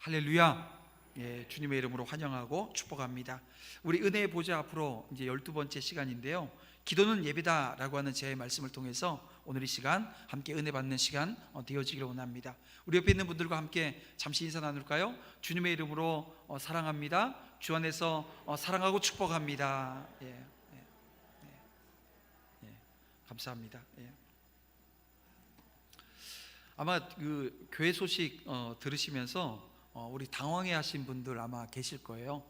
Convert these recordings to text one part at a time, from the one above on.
할렐루야. 예, 주님의 이름으로 환영하고 축복합니다. 우리 은혜의 보좌 앞으로 이제 12번째 시간인데요. 기도는 예배다라고 하는 제 말씀을 통해서 오늘 이 시간 함께 은혜 받는 시간 되어지기를 원합니다. 우리 옆에 있는 분들과 함께 잠시 인사 나눌까요? 주님의 이름으로 사랑합니다. 주 안에서 사랑하고 축복합니다. 예, 예, 예, 감사합니다. 예. 아마 그 교회 소식 들으시면서 우리 당황해 하신 분들 아마 계실 거예요.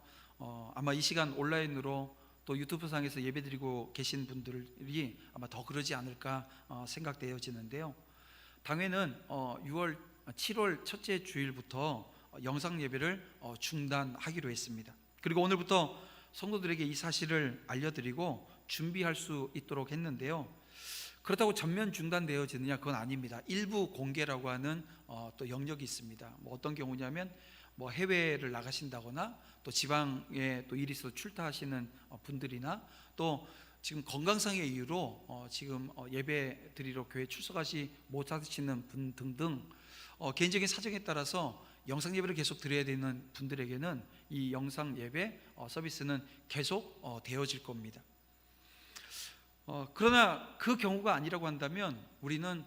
아마 이 시간 온라인으로 또 유튜브 상에서 예배드리고 계신 분들이 아마 더 그러지 않을까 생각되어지는데요. 당회는 7월 첫째 주일부터 영상 예배를 중단하기로 했습니다. 그리고 오늘부터 성도들에게 이 사실을 알려드리고 준비할 수 있도록 했는데요. 그렇다고 전면 중단되어지느냐? 그건 아닙니다. 일부 공개라고 하는 또 영역이 있습니다. 어떤 경우냐면 해외를 나가신다거나 또 지방에 또 일이 있어서 출타하시는 분들이나 또 지금 건강상의 이유로 지금 예배 드리러 교회 출석하지 못하시는 분 등등 개인적인 사정에 따라서 영상 예배를 계속 드려야 되는 분들에게는 이 영상 예배 서비스는 계속 되어질 겁니다. 그러나 그 경우가 아니라고 한다면 우리는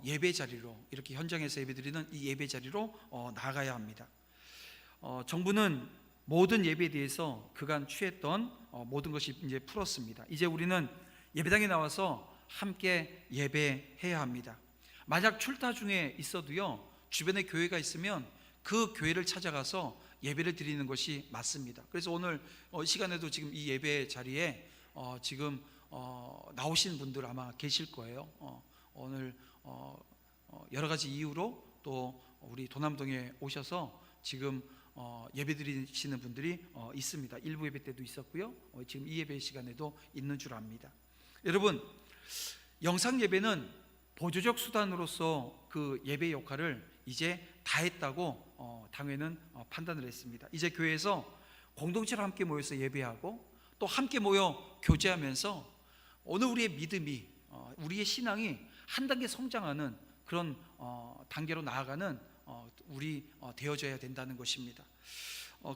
예배 자리로, 이렇게 현장에서 예배드리는 이 예배 자리로 나가야 합니다. 정부는 모든 예배에 대해서 그간 취했던 모든 것이 이제 풀었습니다. 이제 우리는 예배당에 나와서 함께 예배해야 합니다. 만약 출타 중에 있어도요, 주변에 교회가 있으면 그 교회를 찾아가서 예배를 드리는 것이 맞습니다. 그래서 오늘 시간에도 지금 이 예배 자리에 지금 나오신 분들 아마 계실 거예요. 오늘 여러 가지 이유로 또 우리 도남동에 오셔서 지금 예배 드리시는 분들이 있습니다. 일부 예배 때도 있었고요. 지금 이 예배 시간에도 있는 줄 압니다. 여러분, 영상 예배는 보조적 수단으로서 그 예배 역할을 이제 다 했다고 당회는 판단을 했습니다. 이제 교회에서 공동체로 함께 모여서 예배하고 또 함께 모여 교제하면서 오늘 우리의 믿음이, 우리의 신앙이 한 단계 성장하는 그런 단계로 나아가는 우리 되어져야 된다는 것입니다.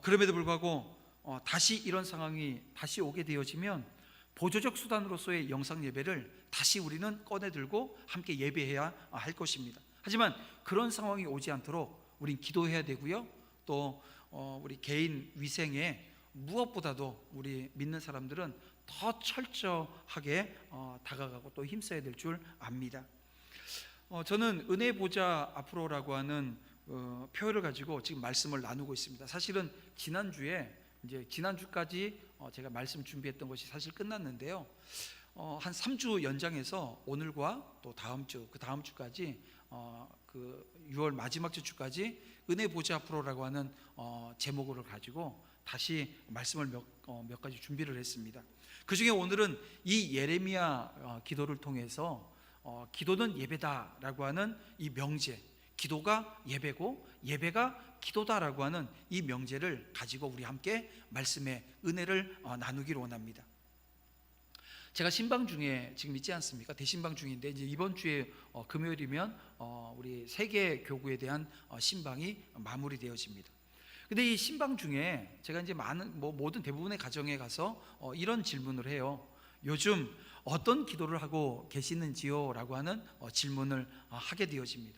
그럼에도 불구하고 다시 이런 상황이 다시 오게 되어지면 보조적 수단으로서의 영상 예배를 다시 우리는 꺼내들고 함께 예배해야 할 것입니다. 하지만 그런 상황이 오지 않도록 우린 기도해야 되고요. 또 우리 개인 위생에 무엇보다도 우리 믿는 사람들은 더 철저하게 다가가고 또 힘써야 될 줄 압니다. 저는 은혜 보좌 앞으로라고 하는 표현을 가지고 지금 말씀을 나누고 있습니다. 사실은 지난주까지 제가 말씀 준비했던 것이 사실 끝났는데요. 한 3주 연장해서 오늘과 또 다음 주, 그 다음 주까지 그 6월 마지막 주까지 은혜 보좌 앞으로라고 하는 제목을 가지고 다시 말씀을 몇 가지 준비를 했습니다. 그 중에 오늘은 이 예레미야 기도를 통해서 기도는 예배다라고 하는 이 명제, 기도가 예배고 예배가 기도다라고 하는 이 명제를 가지고 우리 함께 말씀의 은혜를 나누기를 원합니다. 제가 신방 중에 지금 있지 않습니까? 대신방 중인데 이제 이번 주에 금요일이면 우리 세계 교구에 대한 신방이 마무리되어집니다. 근데 이 신방 중에 제가 이제 모든 대부분의 가정에 가서 이런 질문을 해요. 요즘 어떤 기도를 하고 계시는지요? 라고 하는 질문을 하게 되어집니다.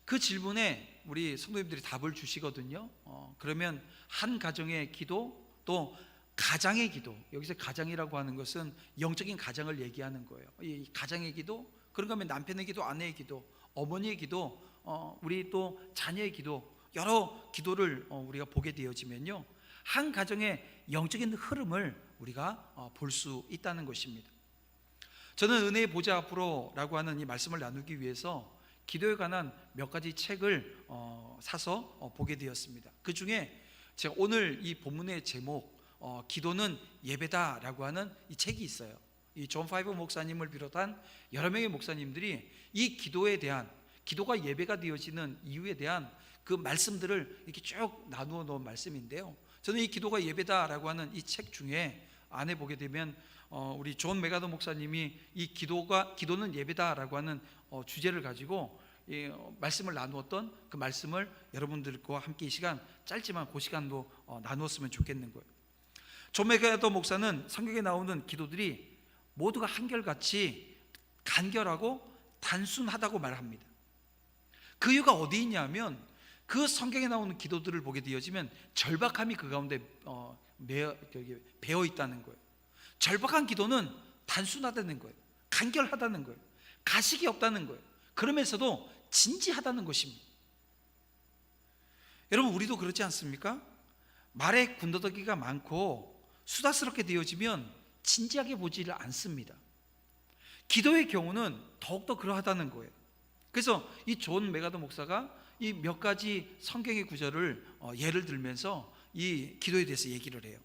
그 질문에 우리 성도님들이 답을 주시거든요. 그러면 한 가정의 기도, 또 가장의 기도, 여기서 가장이라고 하는 것은 영적인 가장을 얘기하는 거예요. 이 가장의 기도, 그런가 하면 남편의 기도, 아내의 기도, 어머니의 기도, 우리 또 자녀의 기도, 여러 기도를 우리가 보게 되어지면요, 한 가정의 영적인 흐름을 우리가 볼 수 있다는 것입니다. 저는 은혜의 보좌 앞으로라고 하는 이 말씀을 나누기 위해서 기도에 관한 몇 가지 책을 사서 보게 되었습니다. 그 중에 제가 오늘 이 본문의 제목, 기도는 예배다라고 하는 이 책이 있어요. 이 존 파이버 목사님을 비롯한 여러 명의 목사님들이 이 기도에 대한, 기도가 예배가 되어지는 이유에 대한 그 말씀들을 이렇게 쭉 나누어 놓은 말씀인데요, 저는 이 기도가 예배다라고 하는 이 책 중에 안에 보게 되면 우리 존 메가더 목사님이 이 기도는 예배다라고 하는 주제를 가지고 말씀을 나누었던 그 말씀을 여러분들과 함께 이 시간 짧지만 그 시간도 나누었으면 좋겠는 거예요. 존 맥아더 목사는 성경에 나오는 기도들이 모두가 한결같이 간결하고 단순하다고 말합니다. 그 이유가 어디 있냐면 그 성경에 나오는 기도들을 보게 되어지면 절박함이 그 가운데 배어 있다는 거예요. 절박한 기도는 단순하다는 거예요. 간결하다는 거예요. 가식이 없다는 거예요. 그러면서도 진지하다는 것입니다. 여러분, 우리도 그렇지 않습니까? 말에 군더더기가 많고 수다스럽게 되어지면 진지하게 보지를 않습니다. 기도의 경우는 더욱더 그러하다는 거예요. 그래서 이 존 맥아더 목사가 이 몇 가지 성경의 구절을 예를 들면서 이 기도에 대해서 얘기를 해요.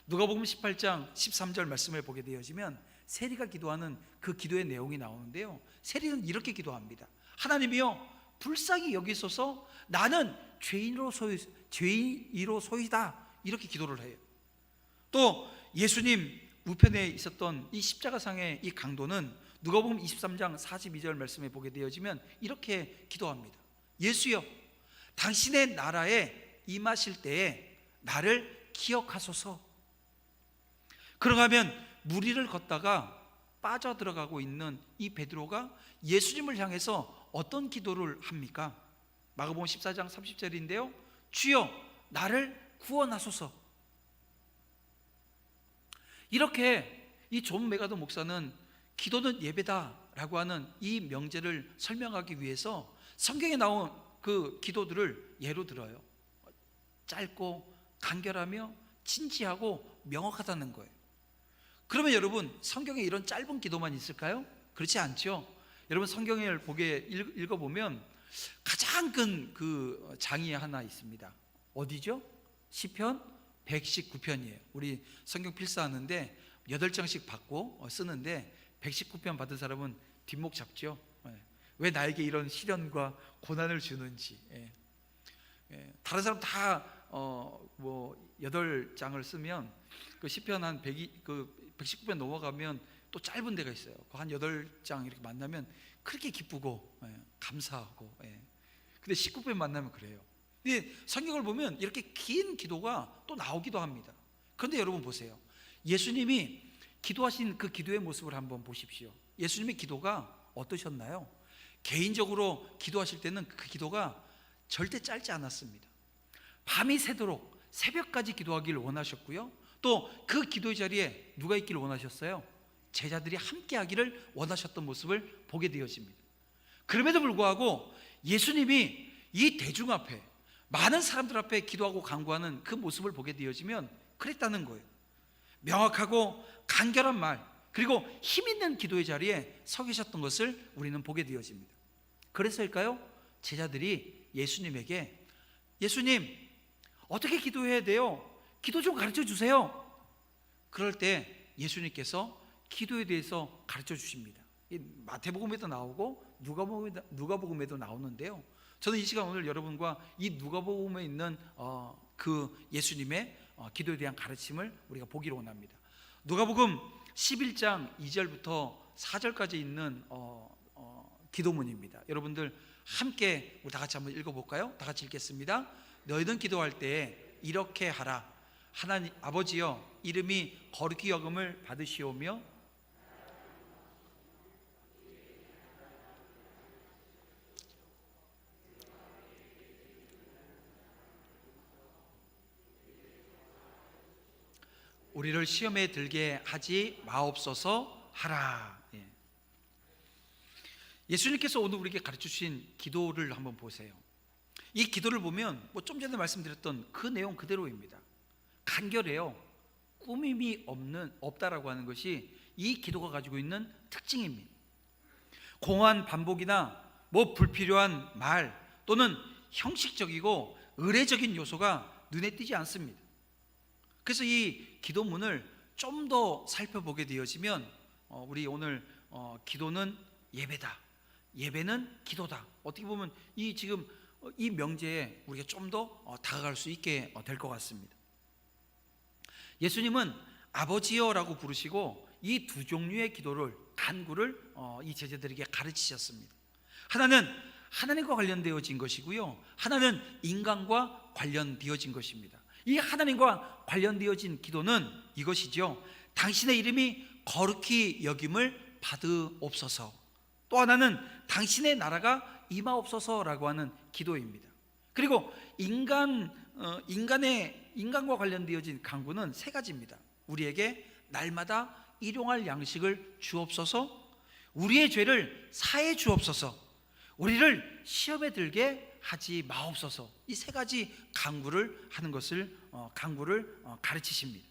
누가복음 18장 13절 말씀을 보게 되어지면 세리가 기도하는 그 기도의 내용이 나오는데요, 세리는 이렇게 기도합니다. 하나님이여, 불쌍히 여기소서, 나는 죄인이로소이다. 이렇게 기도를 해요. 또 예수님 우편에 있었던 이 십자가상의 이 강도는 누가복음 23장 42절 말씀에 보게 되어지면 이렇게 기도합니다. 예수여, 당신의 나라에 임하실 때에 나를 기억하소서. 그런가 하면 무리를 걷다가 빠져들어가고 있는 이 베드로가 예수님을 향해서 어떤 기도를 합니까? 마가복음 14장 30절인데요, 주여, 나를 구원하소서. 이렇게 이 존 맥아더 목사는 기도는 예배다라고 하는 이 명제를 설명하기 위해서 성경에 나온 그 기도들을 예로 들어요. 짧고 간결하며 진지하고 명확하다는 거예요. 그러면 여러분, 성경에 이런 짧은 기도만 있을까요? 그렇지 않죠. 여러분, 성경을 읽어보면 가장 큰 그 장이 하나 있습니다. 어디죠? 시편 119편이에요. 우리 성경 필사하는데 8장씩 받고 쓰는데 119편 받은 사람은 뒷목 잡죠. 왜 나에게 이런 시련과 고난을 주는지. 다른 사람 다 8장을 쓰면 그 시편 한 119편 넘어가면 또 짧은 데가 있어요. 한 8장 이렇게 만나면 그렇게 기쁘고 감사하고. 근데 19편 만나면 그래요. 근데 성경을 보면 이렇게 긴 기도가 또 나오기도 합니다. 그런데 여러분 보세요. 예수님이 기도하신 그 기도의 모습을 한번 보십시오. 예수님의 기도가 어떠셨나요? 개인적으로 기도하실 때는 그 기도가 절대 짧지 않았습니다. 밤이 새도록 새벽까지 기도하기를 원하셨고요, 또 그 기도의 자리에 누가 있기를 원하셨어요? 제자들이 함께 하기를 원하셨던 모습을 보게 되어집니다. 그럼에도 불구하고 예수님이 이 대중 앞에, 많은 사람들 앞에 기도하고 간구하는 그 모습을 보게 되어지면 그랬다는 거예요. 명확하고 간결한 말, 그리고 힘있는 기도의 자리에 서 계셨던 것을 우리는 보게 되어집니다. 그래서일까요? 제자들이 예수님에게, 예수님, 어떻게 기도해야 돼요? 기도 좀 가르쳐 주세요. 그럴 때 예수님께서 기도에 대해서 가르쳐 주십니다. 마태복음에도 나오고 누가복음에도 나오는데요, 저는 이 시간 오늘 여러분과 이 누가복음에 있는 그 예수님의 기도에 대한 가르침을 우리가 보기를 원합니다. 누가복음 11장 2절부터 4절까지 있는 기도문입니다. 여러분들 함께 우리 다 같이 한번 읽어볼까요? 다 같이 읽겠습니다. 너희는 기도할 때에 이렇게 하라. 하나님 아버지여, 이름이 거룩히 여김을 받으시오며 우리를 시험에 들게 하지 마옵소서 하라. 예수님께서 오늘 우리에게 가르쳐 주신 기도를 한번 보세요. 이 기도를 보면 좀 전에 말씀드렸던 그 내용 그대로입니다. 간결해요. 꾸밈이 없다라고 하는 것이 이 기도가 가지고 있는 특징입니다. 공허한 반복이나 불필요한 말 또는 형식적이고 의례적인 요소가 눈에 띄지 않습니다. 그래서 이 기도문을 좀 더 살펴보게 되어지면 우리 오늘 기도는 예배다, 예배는 기도다, 어떻게 보면 지금 이 명제에 우리가 좀 더 다가갈 수 있게 될 것 같습니다. 예수님은 아버지여라고 부르시고 이 두 종류의 기도를, 간구를 이 제자들에게 가르치셨습니다. 하나는 하나님과 관련되어진 것이고요, 하나는 인간과 관련되어진 것입니다. 이 하나님과 관련되어진 기도는 이것이죠. 당신의 이름이 거룩히 여김을 받으옵소서. 또 하나는 당신의 나라가 임하옵소서라고 하는 기도입니다. 그리고 인간과 관련되어진 간구는 세 가지입니다. 우리에게 날마다 일용할 양식을 주옵소서, 우리의 죄를 사해 주옵소서, 우리를 시험에 들게 하지 마옵소서. 이 세 가지 간구를 하는 것을 가르치십니다.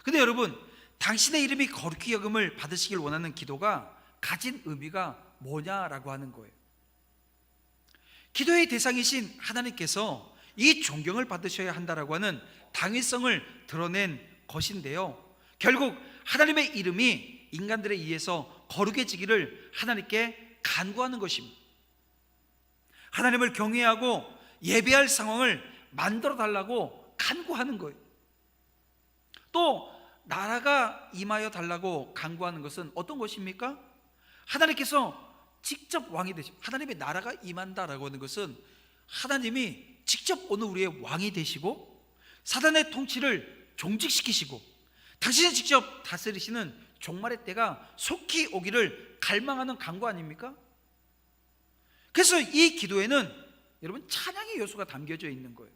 근데 여러분, 당신의 이름이 거룩히 여김을 받으시길 원하는 기도가 가진 의미가 뭐냐라고 하는 거예요. 기도의 대상이신 하나님께서 이 존경을 받으셔야 한다라고 하는 당위성을 드러낸 것인데요, 결국 하나님의 이름이 인간들에 의해서 거룩해지기를 하나님께 간구하는 것입니다. 하나님을 경외하고 예배할 상황을 만들어 달라고 간구하는 거예요. 또 나라가 임하여 달라고 간구하는 것은 어떤 것입니까? 하나님께서 직접 왕이 되시고, 하나님의 나라가 임한다라고 하는 것은 하나님이 직접 오늘 우리의 왕이 되시고 사단의 통치를 종직시키시고 당신이 직접 다스리시는 종말의 때가 속히 오기를 갈망하는 간구 아닙니까? 그래서 이 기도에는 여러분 찬양의 요소가 담겨져 있는 거예요.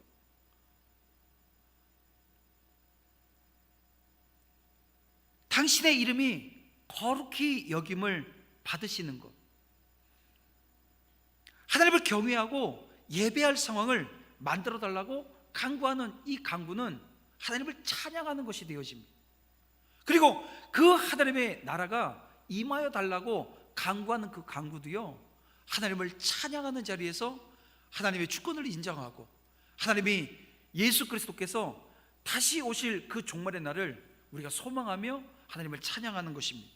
당신의 이름이 거룩히 여김을 받으시는 것, 하나님을 경외하고 예배할 상황을 만들어 달라고 간구하는 이 간구는 하나님을 찬양하는 것이 되어집니다. 그리고 그 하나님의 나라가 임하여 달라고 간구하는 그 간구도요, 하나님을 찬양하는 자리에서 하나님의 주권을 인정하고 하나님이 예수 그리스도께서 다시 오실 그 종말의 날을 우리가 소망하며 하나님을 찬양하는 것입니다.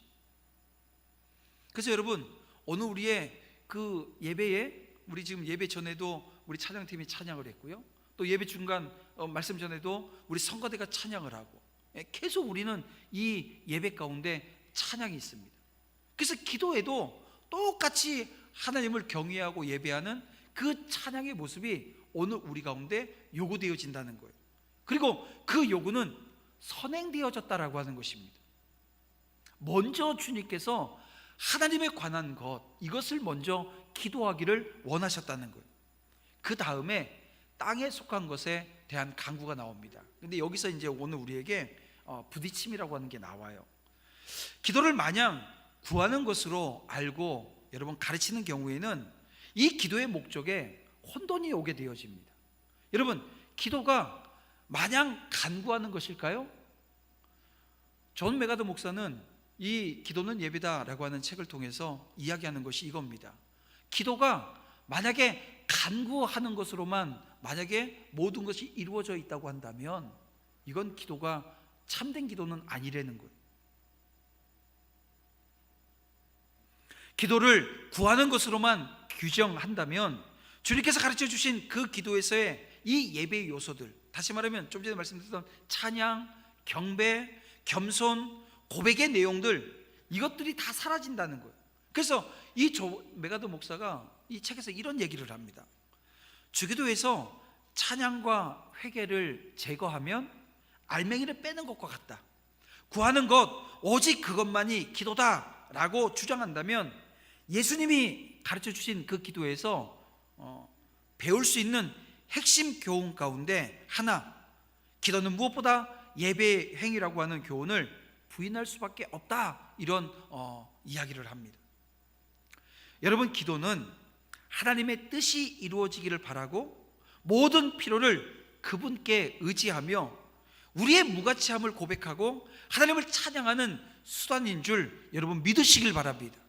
그래서 여러분, 오늘 우리의 그 예배에, 우리 지금 예배 전에도 우리 찬양팀이 찬양을 했고요, 또 예배 중간 말씀 전에도 우리 성가대가 찬양을 하고, 계속 우리는 이 예배 가운데 찬양이 있습니다. 그래서 기도에도 똑같이 하나님을 경외하고 예배하는 그 찬양의 모습이 오늘 우리 가운데 요구되어진다는 거예요. 그리고 그 요구는 선행되어졌다라고 하는 것입니다. 먼저 주님께서 하나님에 관한 것, 이것을 먼저 기도하기를 원하셨다는 거예요. 그 다음에 땅에 속한 것에 대한 간구가 나옵니다. 근데 여기서 이제 오늘 우리에게 부딪힘이라고 하는 게 나와요. 기도를 마냥 구하는 것으로 알고 여러분 가르치는 경우에는 이 기도의 목적에 혼돈이 오게 되어집니다. 여러분, 기도가 마냥 간구하는 것일까요? 존 메가더 목사는 이 기도는 예배다라고 하는 책을 통해서 이야기하는 것이 이겁니다. 기도가 만약에 간구하는 것으로만 만약에 모든 것이 이루어져 있다고 한다면 이건 기도가 참된 기도는 아니라는 거예요. 기도를 구하는 것으로만 규정한다면 주님께서 가르쳐 주신 그 기도에서의 이 예배의 요소들, 다시 말하면 좀 전에 말씀드렸던 찬양, 경배, 겸손, 고백의 내용들, 이것들이 다 사라진다는 거예요. 그래서 이 메가더 목사가 이 책에서 이런 얘기를 합니다. 주기도에서 찬양과 회개를 제거하면 알맹이를 빼는 것과 같다. 구하는 것 오직 그것만이 기도다라고 주장한다면 예수님이 가르쳐 주신 그 기도에서 배울 수 있는 핵심 교훈 가운데 하나, 기도는 무엇보다 예배의 행위라고 하는 교훈을 부인할 수밖에 없다, 이런 이야기를 합니다. 여러분, 기도는 하나님의 뜻이 이루어지기를 바라고 모든 필요를 그분께 의지하며 우리의 무가치함을 고백하고 하나님을 찬양하는 수단인 줄 여러분 믿으시길 바랍니다.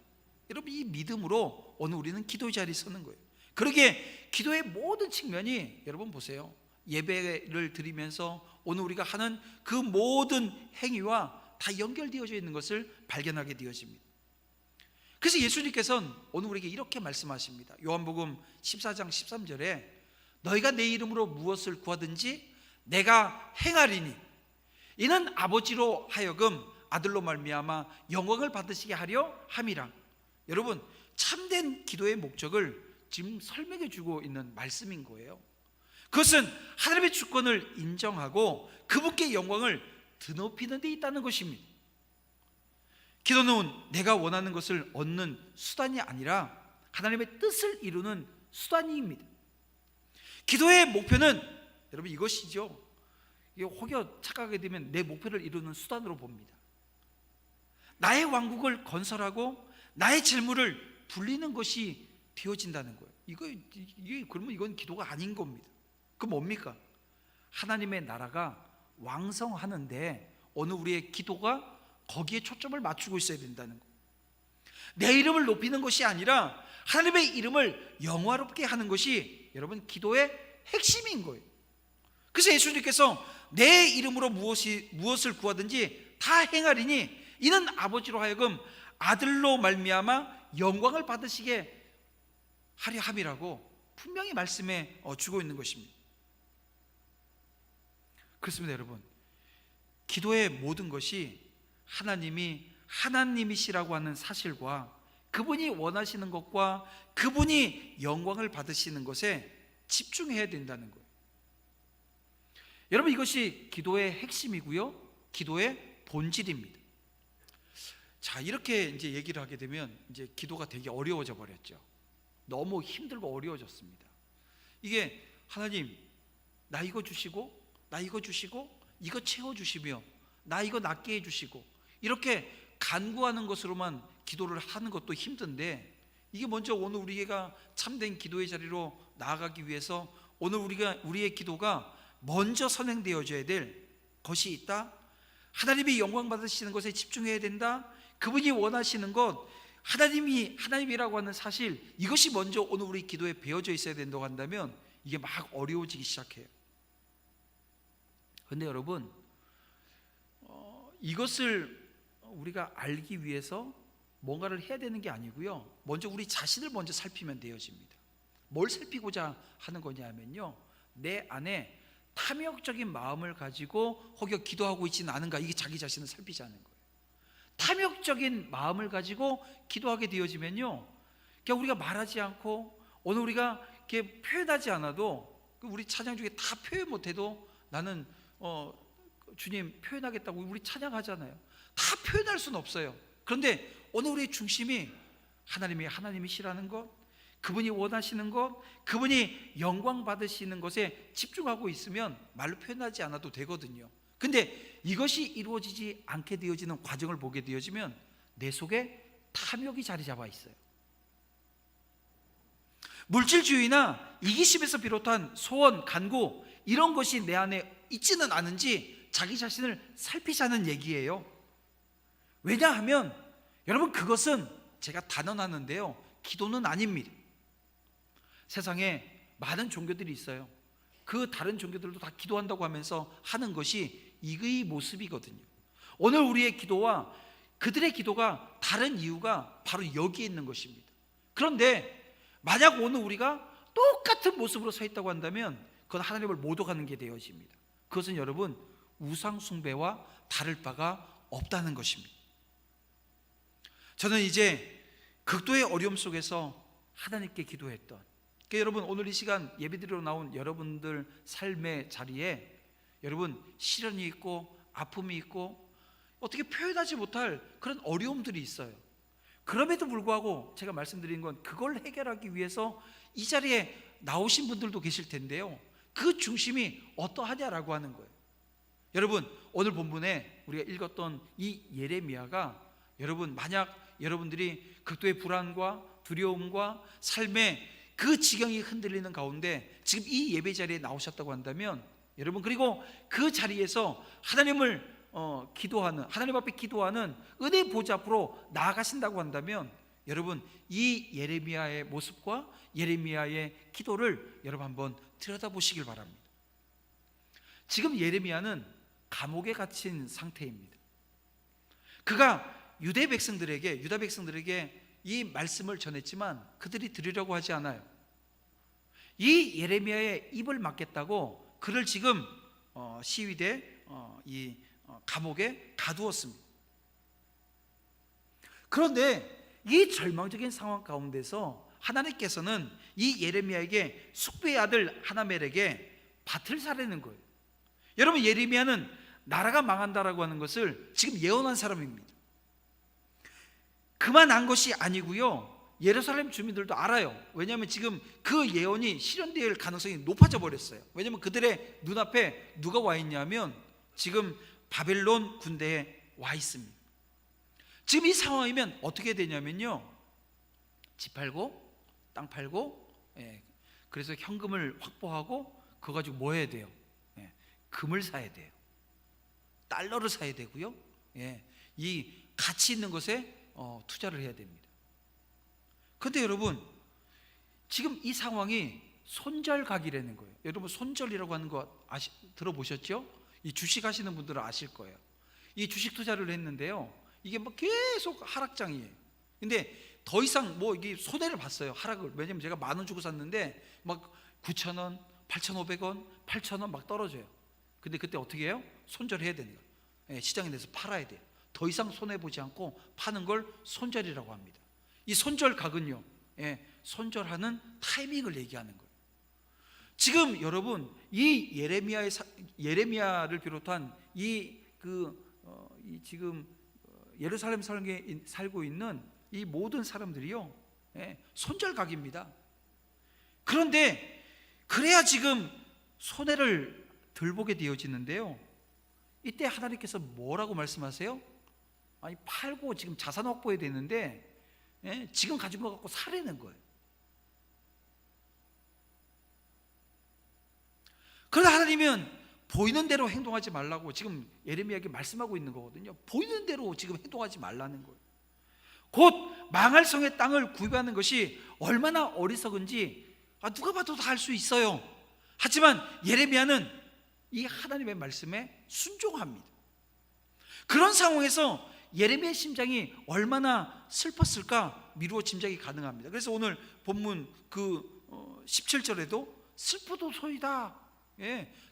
여러분, 이 믿음으로 오늘 우리는 기도의 자리에 서는 거예요. 그러기에 기도의 모든 측면이, 여러분 보세요, 예배를 드리면서 오늘 우리가 하는 그 모든 행위와 다 연결되어져 있는 것을 발견하게 되어집니다. 그래서 예수님께서는 오늘 우리에게 이렇게 말씀하십니다. 요한복음 14장 13절에 너희가 내 이름으로 무엇을 구하든지 내가 행하리니 이는 아버지로 하여금 아들로 말미암아 영광을 받으시게 하려 함이라. 여러분, 참된 기도의 목적을 지금 설명해 주고 있는 말씀인 거예요. 그것은 하나님의 주권을 인정하고 그분께 영광을 드높이는 데 있다는 것입니다. 기도는 내가 원하는 것을 얻는 수단이 아니라 하나님의 뜻을 이루는 수단입니다. 기도의 목표는 여러분 이것이죠. 이게 혹여 착각하게 되면 내 목표를 이루는 수단으로 봅니다. 나의 왕국을 건설하고 나의 재물을 불리는 것이 되어진다는 거예요. 그러면 이건 기도가 아닌 겁니다. 그럼 뭡니까? 하나님의 나라가 왕성하는데 오늘 우리의 기도가 거기에 초점을 맞추고 있어야 된다는 거예요. 내 이름을 높이는 것이 아니라 하나님의 이름을 영화롭게 하는 것이 여러분 기도의 핵심인 거예요. 그래서 예수님께서 내 이름으로 무엇을 구하든지 다 행하리니 이는 아버지로 하여금 아들로 말미암아 영광을 받으시게 하려 함이라고 분명히 말씀해 주고 있는 것입니다. 그렇습니다. 여러분, 기도의 모든 것이 하나님이 하나님이시라고 하는 사실과 그분이 원하시는 것과 그분이 영광을 받으시는 것에 집중해야 된다는 거예요. 여러분, 이것이 기도의 핵심이고요, 기도의 본질입니다. 자, 이렇게 이제 얘기를 하게 되면 이제 기도가 되게 어려워져 버렸죠. 너무 힘들고 어려워졌습니다. 이게 하나님, 나 이거 주시고, 나 이거 주시고, 이거 채워주시며, 나 이거 낫게 해주시고, 이렇게 간구하는 것으로만 기도를 하는 것도 힘든데, 이게 먼저 오늘 우리가 참된 기도의 자리로 나아가기 위해서 오늘 우리의 기도가 먼저 선행되어져야 될 것이 있다. 하나님이 영광 받으시는 것에 집중해야 된다. 그분이 원하시는 것, 하나님이라고 하는 사실, 이것이 먼저 오늘 우리 기도에 배어져 있어야 된다고 한다면 이게 막 어려워지기 시작해요. 그런데 여러분, 이것을 우리가 알기 위해서 뭔가를 해야 되는 게 아니고요, 먼저 우리 자신을 먼저 살피면 되어집니다. 뭘 살피고자 하는 거냐면요, 내 안에 탐욕적인 마음을 가지고 혹여 기도하고 있지는 않은가, 이게 자기 자신을 살피자는 거예요. 탐욕적인 마음을 가지고 기도하게 되어지면요, 그냥 우리가 말하지 않고 오늘 우리가 이렇게 표현하지 않아도, 우리 찬양 중에 다 표현 못해도 나는 주님 표현하겠다고 우리 찬양하잖아요. 다 표현할 수는 없어요. 그런데 오늘 우리의 중심이 하나님이시라는 것, 그분이 원하시는 것, 그분이 영광 받으시는 것에 집중하고 있으면 말로 표현하지 않아도 되거든요. 근데 이것이 이루어지지 않게 되어지는 과정을 보게 되어지면 내 속에 탐욕이 자리 잡아 있어요. 물질주의나 이기심에서 비롯한 소원, 간구, 이런 것이 내 안에 있지는 않은지 자기 자신을 살피자는 얘기예요. 왜냐하면 여러분, 그것은 제가 단언하는데요, 기도는 아닙니다. 세상에 많은 종교들이 있어요. 그 다른 종교들도 다 기도한다고 하면서 하는 것이 이의 모습이거든요. 오늘 우리의 기도와 그들의 기도가 다른 이유가 바로 여기에 있는 것입니다. 그런데 만약 오늘 우리가 똑같은 모습으로 서 있다고 한다면 그건 하나님을 모독하는 게 되어집니다. 그것은 여러분, 우상 숭배와 다를 바가 없다는 것입니다. 저는 이제 극도의 어려움 속에서 하나님께 기도했던, 그러니까 여러분, 오늘 이 시간 예배드리러 나온 여러분들 삶의 자리에 여러분 시련이 있고 아픔이 있고 어떻게 표현하지 못할 그런 어려움들이 있어요. 그럼에도 불구하고 제가 말씀드린 건 그걸 해결하기 위해서 이 자리에 나오신 분들도 계실 텐데요, 그 중심이 어떠하냐라고 하는 거예요. 여러분, 오늘 본문에 우리가 읽었던 이 예레미야가, 여러분 만약 여러분들이 극도의 불안과 두려움과 삶의 그 지경이 흔들리는 가운데 지금 이 예배 자리에 나오셨다고 한다면, 여러분, 그리고 그 자리에서 하나님을 기도하는, 하나님 앞에 기도하는 은혜 보좌 앞으로 나아가신다고 한다면, 여러분 이 예레미야의 모습과 예레미야의 기도를 여러분 한번 들여다보시길 바랍니다. 지금 예레미야는 감옥에 갇힌 상태입니다. 그가 유다 백성들에게 이 말씀을 전했지만 그들이 들으려고 하지 않아요. 이 예레미야의 입을 막겠다고 그를 지금 시위대 감옥에 가두었습니다. 그런데 이 절망적인 상황 가운데서 하나님께서는 이 예레미야에게 숙부의 아들 하나멜에게 밭을 사려는 거예요. 여러분, 예레미야는 나라가 망한다라고 하는 것을 지금 예언한 사람입니다. 그만 한 것이 아니고요, 예루살렘 주민들도 알아요. 왜냐하면 지금 그 예언이 실현될 가능성이 높아져 버렸어요. 왜냐하면 그들의 눈앞에 누가 와 있냐면 지금 바벨론 군대에 와 있습니다. 지금 이 상황이면 어떻게 되냐면요, 집 팔고 땅 팔고, 그래서 현금을 확보하고 그거 가지고 뭐 해야 돼요? 금을 사야 돼요. 달러를 사야 되고요, 이 가치 있는 것에 투자를 해야 됩니다. 그런데 여러분, 지금 이 상황이 손절각이라는 거예요. 여러분, 손절이라고 하는 거 들어보셨죠? 이 주식 하시는 분들은 아실 거예요. 이 주식 투자를 했는데요, 이게 뭐 계속 하락장이에요. 근데 더 이상 뭐 이게 손해를 봤어요, 하락을. 왜냐면 제가 10,000원 주고 샀는데 막 9,000원, 8,500원, 8,000원 막 떨어져요. 근데 그때 어떻게 해요? 손절해야 되는 거예요. 시장에 내서 팔아야 돼요. 더 이상 손해보지 않고 파는 걸 손절이라고 합니다. 이 손절각은요, 손절하는 타이밍을 얘기하는 거예요. 지금 여러분, 이 예레미야를 비롯한 지금 예루살렘 살고 있는 이 모든 사람들이요, 손절각입니다. 그런데 그래야 지금 손해를 덜 보게 되어지는데요, 이때 하나님께서 뭐라고 말씀하세요? 아니, 팔고 지금 자산 확보해야 되는데 지금 가진 거 갖고 사려는 거예요. 그러나 하나님은 보이는 대로 행동하지 말라고 지금 예레미야에게 말씀하고 있는 거거든요. 보이는 대로 지금 행동하지 말라는 거예요. 곧 망할 성의 땅을 구입하는 것이 얼마나 어리석은지 누가 봐도 다 알 수 있어요. 하지만 예레미야는 이 하나님의 말씀에 순종합니다. 그런 상황에서 예레미야의 심장이 얼마나 슬펐을까 미루어 짐작이 가능합니다. 그래서 오늘 본문 17절에도 슬프도소이다,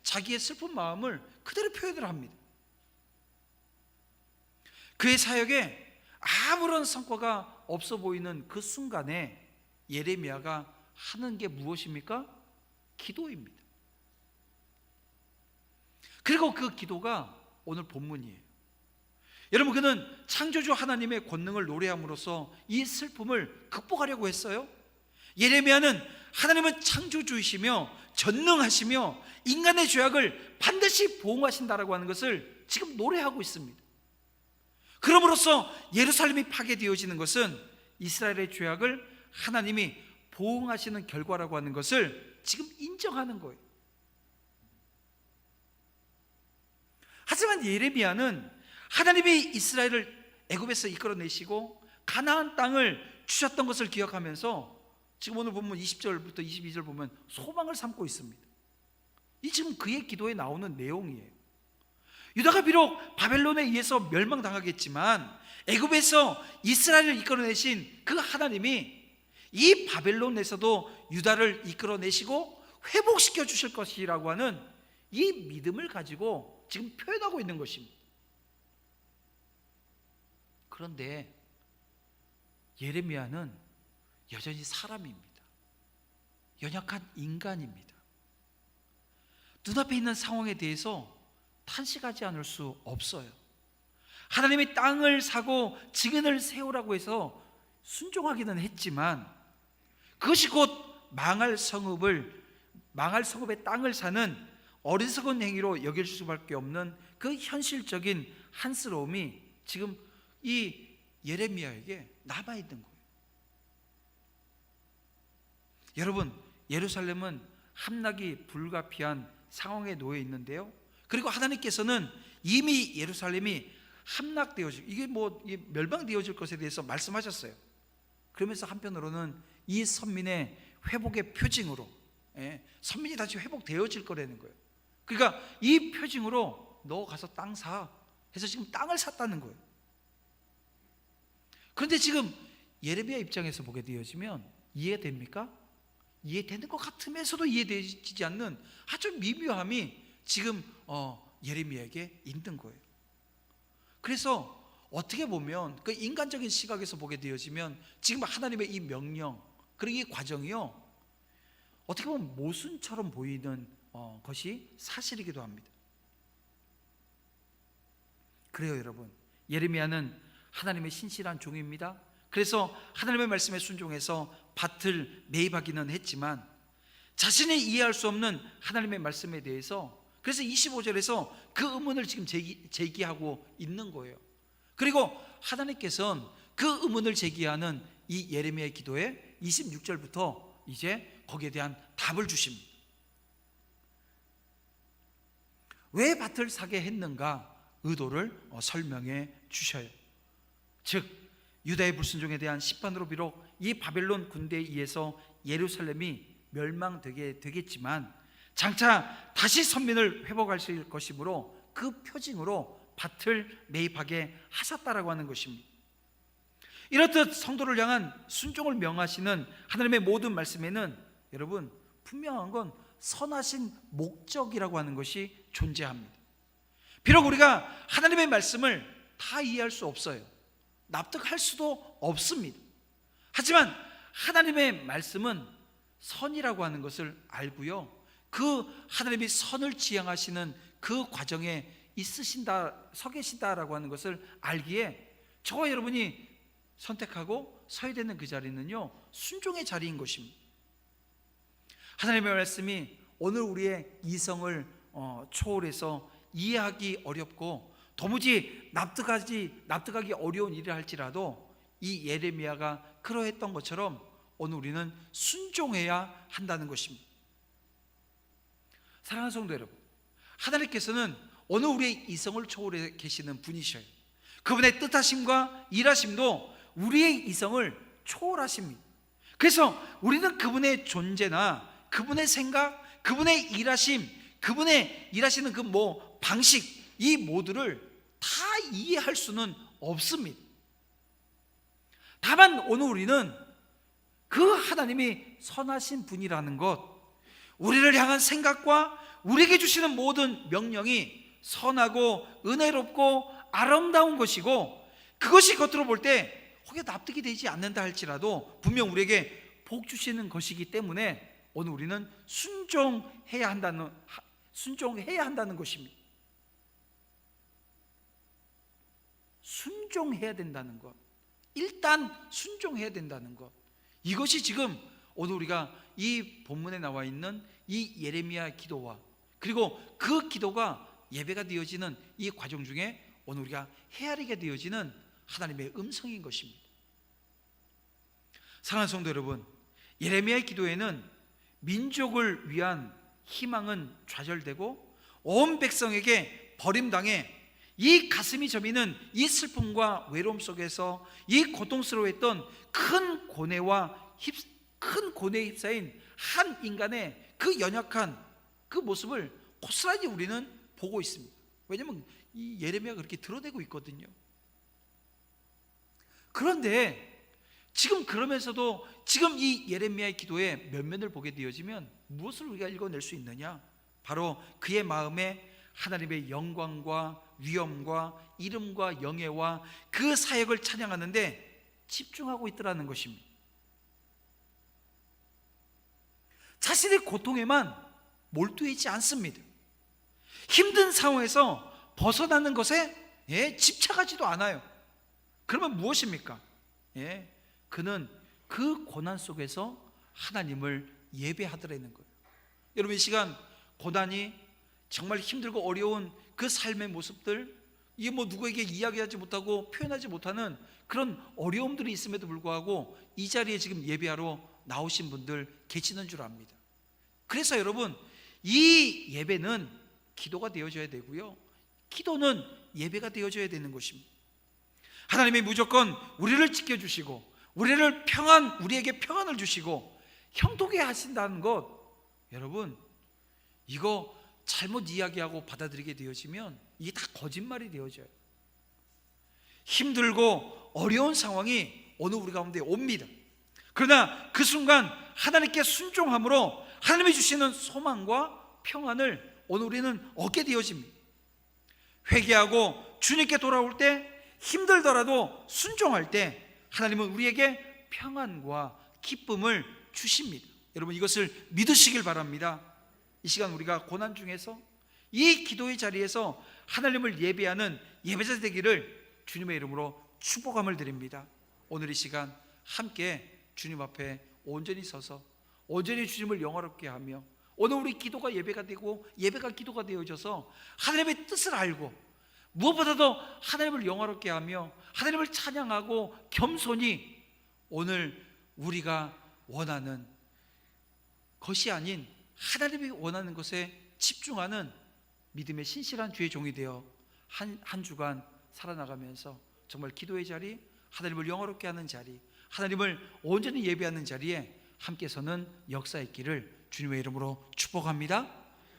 자기의 슬픈 마음을 그대로 표현을 합니다. 그의 사역에 아무런 성과가 없어 보이는 그 순간에 예레미야가 하는 게 무엇입니까? 기도입니다. 그리고 그 기도가 오늘 본문이에요. 여러분, 그는 창조주 하나님의 권능을 노래함으로써 이 슬픔을 극복하려고 했어요. 예레미야는 하나님은 창조주이시며 전능하시며 인간의 죄악을 반드시 보응하신다라고 하는 것을 지금 노래하고 있습니다. 그럼으로써 예루살렘이 파괴되어지는 것은 이스라엘의 죄악을 하나님이 보응하시는 결과라고 하는 것을 지금 인정하는 거예요. 하지만 예레미야는 하나님이 이스라엘을 애굽에서 이끌어내시고 가나안 땅을 주셨던 것을 기억하면서 지금 오늘 본문 20절부터 22절 보면 소망을 삼고 있습니다. 이 지금 그의 기도에 나오는 내용이에요. 유다가 비록 바벨론에 의해서 멸망당하겠지만 애굽에서 이스라엘을 이끌어내신 그 하나님이 이 바벨론에서도 유다를 이끌어내시고 회복시켜 주실 것이라고 하는 이 믿음을 가지고 지금 표현하고 있는 것입니다. 그런데 예레미야는 여전히 사람입니다. 연약한 인간입니다. 눈앞에 있는 상황에 대해서 탄식하지 않을 수 없어요. 하나님이 땅을 사고 증인을 세우라고 해서 순종하기는 했지만 그것이 곧 망할 성읍의 땅을 사는 어리석은 행위로 여길 수밖에 없는 그 현실적인 한스러움이 지금 이 예레미야에게 남아있는 거예요. 여러분, 예루살렘은 함락이 불가피한 상황에 놓여 있는데요, 그리고 하나님께서는 이미 예루살렘이 함락되어질, 이게 멸망되어질 것에 대해서 말씀하셨어요. 그러면서 한편으로는 이 선민의 회복의 표징으로 선민이 다시 회복되어질 거라는 거예요. 그러니까 이 표징으로 너 가서 땅 사 해서 지금 땅을 샀다는 거예요. 그런데 지금 예레미야 입장에서 보게 되어지면 이해됩니까? 이해되는 것 같으면서도 이해되지 않는 아주 미묘함이 지금 예레미야에게 있는 거예요. 그래서 어떻게 보면 그 인간적인 시각에서 보게 되어지면 지금 하나님의 이 명령 그리고 이 과정이요, 어떻게 보면 모순처럼 보이는 것이 사실이기도 합니다. 그래요 여러분, 예레미야는 하나님의 신실한 종입니다. 그래서 하나님의 말씀에 순종해서 밭을 매입하기는 했지만 자신이 이해할 수 없는 하나님의 말씀에 대해서, 그래서 25절에서 그 의문을 지금 제기하고 있는 거예요. 그리고 하나님께서는 그 의문을 제기하는 이 예레미야의 기도에 26절부터 이제 거기에 대한 답을 주십니다. 왜 밭을 사게 했는가 의도를 설명해 주셔요. 즉 유다의 불순종에 대한 심판으로 비록 이 바벨론 군대에 의해서 예루살렘이 멸망되게 되겠지만 장차 다시 선민을 회복하실 것이므로 그 표징으로 밭을 매입하게 하셨다라고 하는 것입니다. 이렇듯 성도를 향한 순종을 명하시는 하나님의 모든 말씀에는 여러분 분명한 건 선하신 목적이라고 하는 것이 존재합니다. 비록 우리가 하나님의 말씀을 다 이해할 수 없어요. 납득할 수도 없습니다. 하지만 하나님의 말씀은 선이라고 하는 것을 알고요, 그 하나님이 선을 지향하시는 그 과정에 서 계신다라고 하는 것을 알기에 저와 여러분이 선택하고 서야 되는 그 자리는요, 순종의 자리인 것입니다. 하나님의 말씀이 오늘 우리의 이성을 초월해서 이해하기 어렵고 도무지 납득하기 어려운 일을 할지라도 이 예레미야가 그러했던 것처럼 오늘 우리는 순종해야 한다는 것입니다. 사랑하는 성도 여러분, 하나님께서는 오늘 우리의 이성을 초월해 계시는 분이셔요. 그분의 뜻하심과 일하심도 우리의 이성을 초월하십니다. 그래서 우리는 그분의 존재나 그분의 생각, 그분의 일하심, 그분의 일하시는 그 방식, 이 모두를 다 이해할 수는 없습니다. 다만 오늘 우리는 그 하나님이 선하신 분이라는 것, 우리를 향한 생각과 우리에게 주시는 모든 명령이 선하고 은혜롭고 아름다운 것이고, 그것이 겉으로 볼 때 혹여 납득이 되지 않는다 할지라도 분명 우리에게 복 주시는 것이기 때문에 오늘 우리는 순종해야 한다는 것입니다. 순종해야 된다는 것, 일단 순종해야 된다는 것, 이것이 지금 오늘 우리가 이 본문에 나와 있는 이 예레미야 기도와 그리고 그 기도가 예배가 되어지는 이 과정 중에 오늘 우리가 헤아리게 되어지는 하나님의 음성인 것입니다. 사랑하는 성도 여러분, 예레미야의 기도에는 민족을 위한 희망은 좌절되고 온 백성에게 버림당해 이 가슴이 저미는 이 슬픔과 외로움 속에서 이 고통스러워했던 큰 고뇌에 휩싸인 한 인간의 그 연약한 그 모습을 고스란히 우리는 보고 있습니다. 왜냐하면 이 예레미야가 그렇게 드러내고 있거든요. 그런데 지금 그러면서도 지금 이 예레미야의 기도의 면면을 보게 되어지면 무엇을 우리가 읽어낼 수 있느냐? 바로 그의 마음에 하나님의 영광과 위엄과 이름과 영예와 그 사역을 찬양하는데 집중하고 있더라는 것입니다. 자신의 고통에만 몰두하지 않습니다. 힘든 상황에서 벗어나는 것에 집착하지도 않아요. 그러면 무엇입니까? 그는 그 고난 속에서 하나님을 예배하더라는 거예요. 여러분, 이 시간 고난이 정말 힘들고 어려운 그 삶의 모습들, 이게 누구에게 이야기하지 못하고 표현하지 못하는 그런 어려움들이 있음에도 불구하고 이 자리에 지금 예배하러 나오신 분들 계시는 줄 압니다. 그래서 여러분, 이 예배는 기도가 되어져야 되고요, 기도는 예배가 되어져야 되는 것입니다. 하나님이 무조건 우리를 지켜주시고 우리에게 평안을 주시고 형통케 하신다는 것, 여러분 이거 잘못 이야기하고 받아들이게 되어지면 이게 다 거짓말이 되어져요. 힘들고 어려운 상황이 오늘 우리 가운데 옵니다. 그러나 그 순간 하나님께 순종함으로 하나님이 주시는 소망과 평안을 오늘 우리는 얻게 되어집니다. 회개하고 주님께 돌아올 때 힘들더라도 순종할 때 하나님은 우리에게 평안과 기쁨을 주십니다. 여러분, 이것을 믿으시길 바랍니다. 이 시간 우리가 고난 중에서 이 기도의 자리에서 하나님을 예배하는 예배자 되기를 주님의 이름으로 축복함을 드립니다. 오늘 이 시간 함께 주님 앞에 온전히 서서 온전히 주님을 영화롭게 하며, 오늘 우리 기도가 예배가 되고 예배가 기도가 되어져서 하나님의 뜻을 알고 무엇보다도 하나님을 영화롭게 하며 하나님을 찬양하고 겸손히 오늘 우리가 원하는 것이 아닌 하나님이 원하는 것에 집중하는 믿음의 신실한 주의 종이 되어 한 주간 살아나가면서 정말 기도의 자리, 하나님을 영화롭게 하는 자리, 하나님을 온전히 예배하는 자리에 함께 서는 역사 있기를 주님의 이름으로 축복합니다.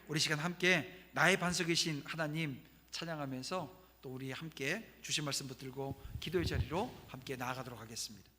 우리 시간 함께 나의 반석이신 하나님 찬양하면서 또 우리 함께 주신 말씀 붙들고 기도의 자리로 함께 나아가도록 하겠습니다.